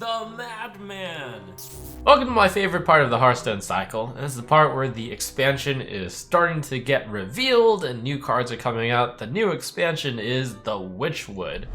the Madman! Welcome to my favorite part of the Hearthstone cycle, and this is the part where the expansion is starting to get revealed and new cards are coming out. The new expansion is the Witchwood.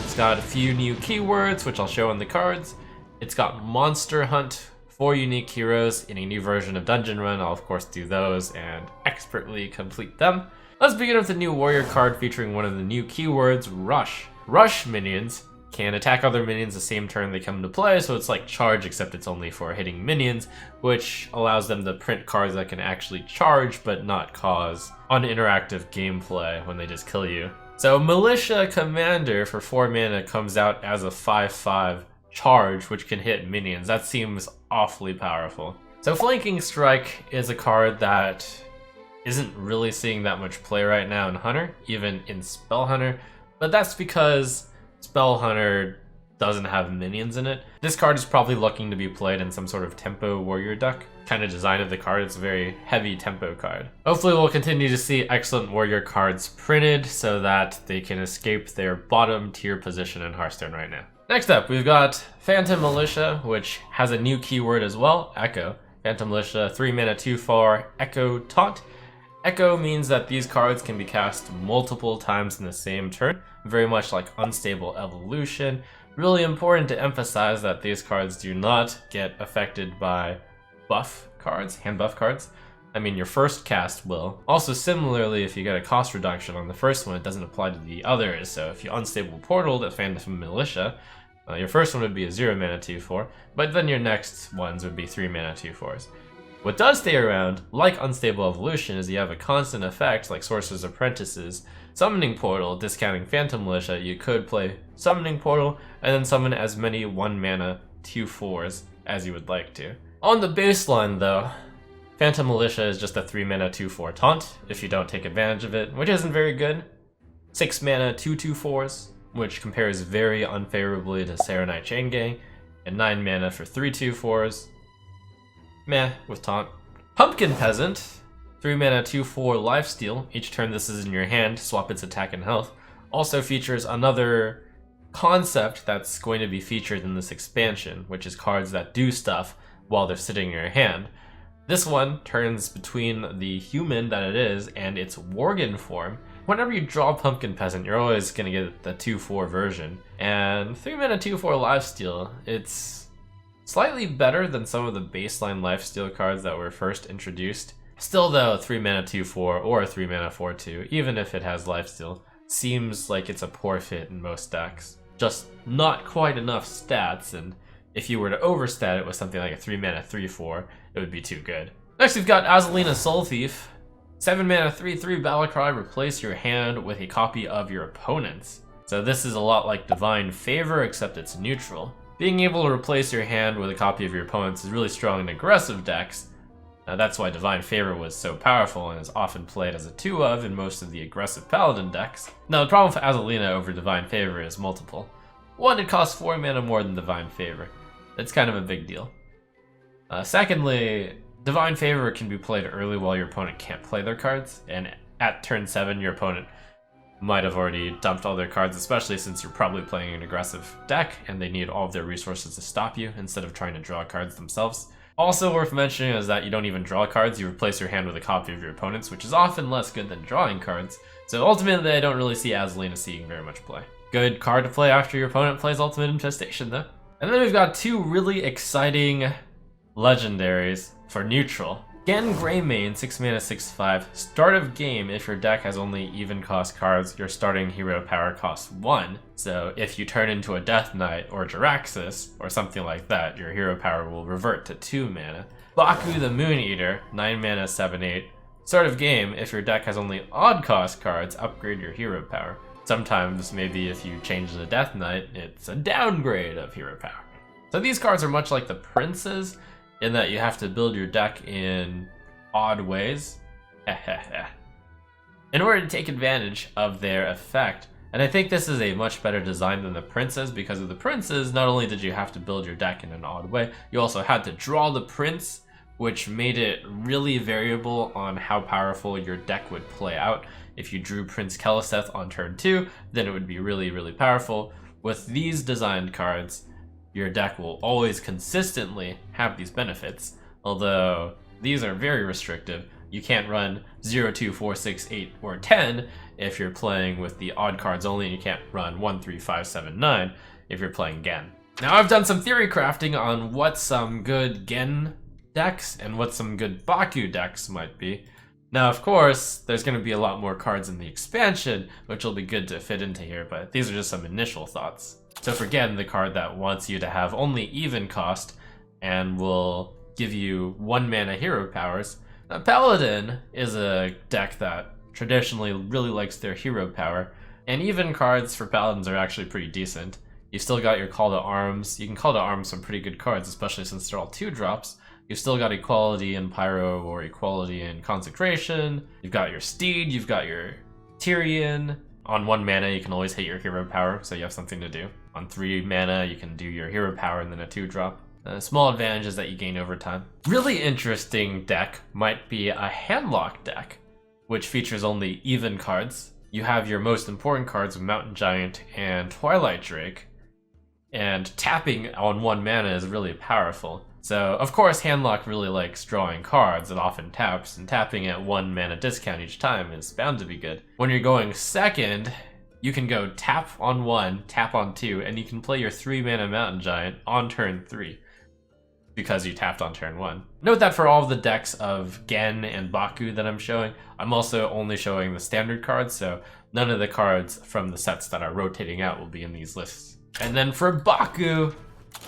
It's got a few new keywords, which I'll show on the cards. It's got Monster Hunt, 4 unique heroes in a new version of Dungeon Run. I'll of course do those and expertly complete them. Let's begin with the new warrior card featuring one of the new keywords, Rush. Rush minions can attack other minions the same turn they come into play, so it's like charge except it's only for hitting minions, which allows them to print cards that can actually charge but not cause uninteractive gameplay when they just kill you. So Militia Commander for 4 mana comes out as a 5/5 charge which can hit minions. That seems awfully powerful. So Flanking Strike is a card that isn't really seeing that much play right now in Hunter, even in Spell Hunter, but that's because Spell Hunter doesn't have minions in it. This card is probably looking to be played in some sort of tempo warrior deck. Kind of design of the card, it's a very heavy tempo card. Hopefully we'll continue to see excellent warrior cards printed so that they can escape their bottom tier position in Hearthstone right now. Next up, we've got Phantom Militia, which has a new keyword as well, Echo. Phantom Militia, 3 mana 2/4, Echo Taunt. Echo means that these cards can be cast multiple times in the same turn, very much like Unstable Evolution. Really important to emphasize that these cards do not get affected by buff cards, hand buff cards. I mean, your first cast will. Also, similarly, if you get a cost reduction on the first one, it doesn't apply to the others. So if you Unstable Portal to Phantom Militia, your first one would be a 0 mana 2/4, but then your next ones would be 3 mana 2/4s. What does stay around, like Unstable Evolution, is you have a constant effect like Sorcerer's Apprentice's Summoning Portal. Discounting Phantom Militia, you could play Summoning Portal and then summon as many 1 mana 2/4s as you would like to. On the baseline though, Phantom Militia is just a 3 mana 2/4 taunt if you don't take advantage of it, which isn't very good. 6 mana 2/4s, which compares very unfavorably to Serenite Chain Gang, and 9 mana for 3 2/4s. Meh with taunt. Pumpkin Peasant, 3 mana 2/4 lifesteal. Each turn this is in your hand, swap its attack and health. Also features another concept that's going to be featured in this expansion, which is cards that do stuff while they're sitting in your hand. This one turns between the human that it is and its Worgen form. Whenever you draw Pumpkin Peasant, you're always going to get the 2/4 version. And 3 mana 2/4 lifesteal, it's slightly better than some of the baseline lifesteal cards that were first introduced. Still though, 3 mana 2/4 or 3 mana 4/2, even if it has lifesteal, seems like it's a poor fit in most decks. Just not quite enough stats, and if you were to overstat it with something like a 3 mana 3/4, it would be too good. Next we've got Azalina Soul Thief. 7 mana 3/3 Battlecry, replace your hand with a copy of your opponent's. So this is a lot like Divine Favor, except it's neutral. Being able to replace your hand with a copy of your opponent's is really strong in aggressive decks. That's why Divine Favor was so powerful and is often played as a 2-of in most of the aggressive Paladin decks. Now the problem for Azalina over Divine Favor is multiple. One, it costs 4 mana more than Divine Favor. That's kind of a big deal. Secondly, Divine Favor can be played early while your opponent can't play their cards, and at turn 7 your opponent might have already dumped all their cards, especially since you're probably playing an aggressive deck and they need all of their resources to stop you instead of trying to draw cards themselves. Also worth mentioning is that you don't even draw cards, you replace your hand with a copy of your opponent's, which is often less good than drawing cards. So ultimately I don't really see Azalina seeing very much play. Good card to play after your opponent plays Ultimate Infestation though. And then we've got 2 really exciting legendaries for neutral. Genn Greymane, 6 mana 6/5. Start of game, if your deck has only even cost cards, your starting hero power costs 1. So if you turn into a Death Knight or Jaraxxus or something like that, your hero power will revert to 2 mana. Baku the Moon Eater, 9 mana 7/8. Start of game, if your deck has only odd cost cards, upgrade your hero power. Sometimes, maybe if you change the Death Knight, it's a downgrade of hero power. So these cards are much like the Princes, in that you have to build your deck in odd ways in order to take advantage of their effect. And I think this is a much better design than the Princes, because of the Princes, not only did you have to build your deck in an odd way, you also had to draw the Prince, which made it really variable on how powerful your deck would play out. If you drew Prince Keleseth on turn 2, then it would be really, really powerful. with these designed cards, your deck will always consistently have these benefits, although these are very restrictive. You can't run 0, 2, 4, 6, 8, or 10 if you're playing with the odd cards only, and you can't run 1, 3, 5, 7, 9 if you're playing Genn. Now I've done some theory crafting on what some good Genn decks and what some good Baku decks might be. Now of course, there's going to be a lot more cards in the expansion, which will be good to fit into here, but these are just some initial thoughts. So for Genn, the card that wants you to have only even cost and will give you 1 mana hero powers, now, Paladin is a deck that traditionally really likes their hero power, and even cards for Paladins are actually pretty decent. You've still got your Call to Arms. You can Call to Arms some pretty good cards, especially since they're all 2-drops. You've still got Equality in Pyro or Equality in Consecration. You've got your Steed, you've got your Tyrion. On 1 mana, you can always hit your hero power, so you have something to do. On 3 mana, you can do your hero power and then a 2-drop. Small advantages that you gain over time. Really interesting deck might be a Handlock deck, which features only even cards. You have your most important cards with Mountain Giant and Twilight Drake, and tapping on 1 mana is really powerful. So, of course, Handlock really likes drawing cards. It often taps, and tapping at 1 mana discount each time is bound to be good. When you're going second, you can go tap on 1, tap on 2, and you can play your 3 mana Mountain Giant on turn 3. Because you tapped on turn 1. Note that for all of the decks of Genn and Baku that I'm showing, I'm also only showing the standard cards, so none of the cards from the sets that are rotating out will be in these lists. And then for Baku,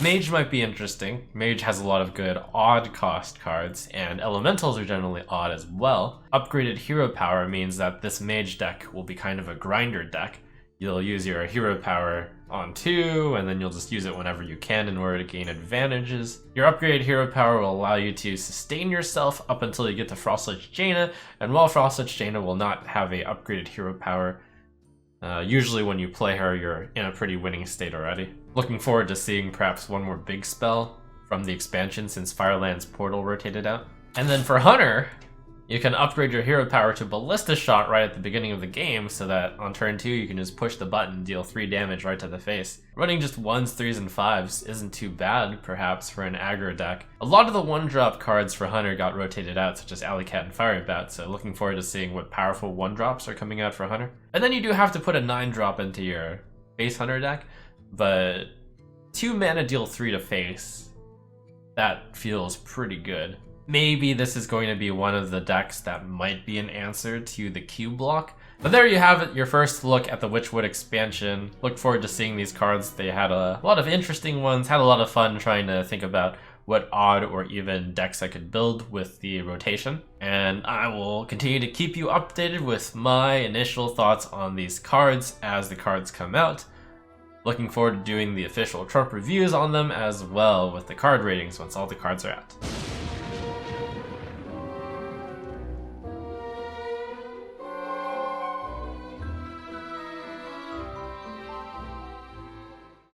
Mage might be interesting. Mage has a lot of good odd cost cards, and elementals are generally odd as well. Upgraded hero power means that this Mage deck will be kind of a grinder deck. You'll use your hero power on 2, and then you'll just use it whenever you can in order to gain advantages. Your upgraded hero power will allow you to sustain yourself up until you get to Frostlich Jaina, and while Frostlich Jaina will not have a upgraded hero power, usually when you play her, you're in a pretty winning state already. Looking forward to seeing perhaps one more big spell from the expansion since Fireland's Portal rotated out. And then for Hunter, you can upgrade your hero power to Ballista Shot right at the beginning of the game so that on turn 2 you can just push the button, deal 3 damage right to the face. Running just 1s, 3s, and 5s isn't too bad, perhaps, for an aggro deck. A lot of the 1-drop cards for Hunter got rotated out, such as Alley Cat and Fiery Bat, so looking forward to seeing what powerful 1-drops are coming out for Hunter. And then you do have to put a 9-drop into your base Hunter deck, but 2 mana deal 3 to face. That feels pretty good. Maybe this is going to be one of the decks that might be an answer to the Q block. But there you have it, your first look at the Witchwood expansion. Look forward to seeing these cards. They had a lot of interesting ones, had a lot of fun trying to think about what odd or even decks I could build with the rotation. And I will continue to keep you updated with my initial thoughts on these cards as the cards come out. Looking forward to doing the official Trump reviews on them as well with the card ratings once all the cards are out.